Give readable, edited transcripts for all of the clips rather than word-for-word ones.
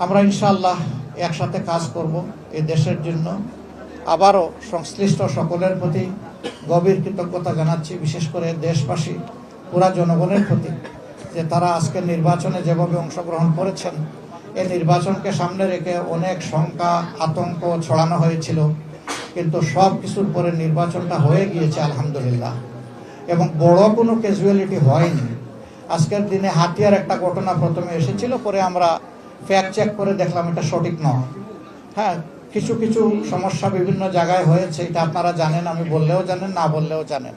আমরা ইনশাআল্লাহ একসাথে কাজ করব এই দেশের জন্য। আবারও সংশ্লিষ্ট সকলের প্রতি গভীর কৃতজ্ঞতা জানাচ্ছি, বিশেষ করে দেশবাসী পুরা জনগণের প্রতি, যে তারা আজকের নির্বাচনে যেভাবে অংশগ্রহণ করেছেন। এই নির্বাচনকে সামনে রেখে অনেক শঙ্কা আতঙ্ক ছড়ানো হয়েছিল, কিন্তু সব কিছুর পরে নির্বাচনটা হয়ে গিয়েছে আলহামদুলিল্লাহ, এবং বড় কোনো ক্যাজুয়ালিটি হয়নি। আজকের দিনে হাতিয়ার একটা ঘটনা প্রথমে এসেছিল, পরে আমরা ফ্যাক্ট চেক করে দেখলাম এটা সঠিক নয়। হ্যাঁ, কিছু কিছু সমস্যা বিভিন্ন জায়গায় হয়েছে, এটা আপনারা জানেন, আমি বললেও জানেন, না বললেও জানেন।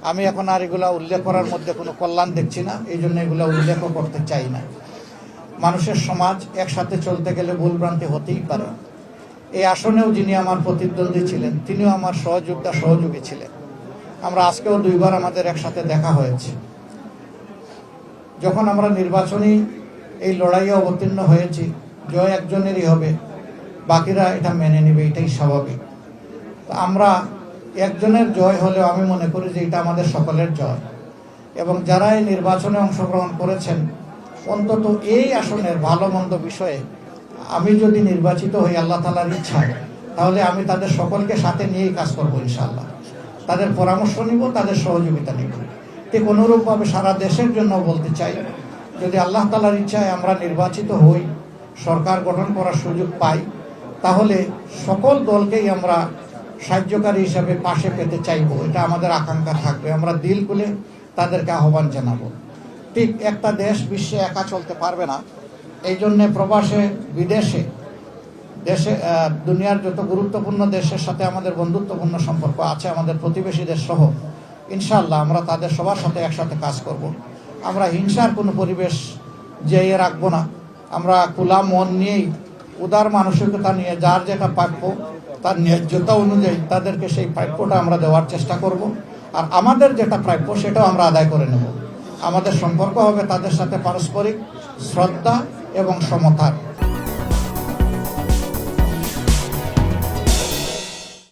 আমি এখন আর এগুলো উল্লেখ করার মধ্যে কোনো কল্যাণ দেখছি না, এই জন্য এগুলো উল্লেখও করতে চাই না। মানুষের সমাজ একসাথে চলতে গেলে ভুলভ্রান্তি হতেই পারে। এই আসনেও যিনি আমার প্রতিদ্বন্দ্বী ছিলেন, তিনিও আমার সহযোগী ছিলেন। আমরা আজকেও দুইবার আমাদের একসাথে দেখা হয়েছে। যখন আমরা নির্বাচনী এই লড়াইয়ে অবতীর্ণ হয়েছি, জয় একজনেরই হবে, বাকিরা এটা মেনে নেবে, এটাই স্বাভাবিক। তো আমরা একজনের জয় হলেও আমি মনে করি যে এটা আমাদের সকলের জয়। এবং যারা এই নির্বাচনে অংশগ্রহণ করেছেন, অন্তত এই আসনের ভালো মন্দ বিষয়ে আমি যদি নির্বাচিত হই আল্লাহ তাআলার ইচ্ছায়, তাহলে আমি তাদের সকলকে সাথে নিয়েই কাজ করবো ইনশাআল্লাহ। তাদের পরামর্শ নিব, তাদের সহযোগিতা নিব। ঠিক অনুরূপভাবে সারা দেশের জন্য বলতে চাই, যদি আল্লাহ তাআলার ইচ্ছায় আমরা নির্বাচিত হই, সরকার গঠন করার সুযোগ পাই, তাহলে সকল দলকেই আমরা সাহায্যকারী হিসাবে পাশে পেতে চাইব। এটা আমাদের আকাঙ্ক্ষা থাকবে। আমরা দিল খুলে তাদেরকে আহ্বান জানাবো। ঠিক একটা দেশ বিশ্বে একা চলতে পারবে না, এই জন্যে প্রবাসে বিদেশে দেশে দুনিয়ার যত গুরুত্বপূর্ণ দেশের সাথে আমাদের বন্ধুত্বপূর্ণ সম্পর্ক আছে, আমাদের প্রতিবেশী দেশ সহ, ইনশাআল্লাহ আমরা তাদের সবার সাথে একসাথে কাজ করব। আমরা হিংসার কোনো পরিবেশ যেয়ে রাখবো না। আমরা খোলা মন নিয়েই, উদার মানসিকতা নিয়ে, যার যেটা প্রাপ্য তার ন্যায্যতা অনুযায়ী তাদেরকে সেই প্রাপ্যটা আমরা দেওয়ার চেষ্টা করব। আর আমাদের যেটা প্রাপ্য সেটাও আমরা আদায় করে নেব। আমাদের সম্পর্ক হবে তাদের সাথে পারস্পরিক শ্রদ্ধা এবং সমতার।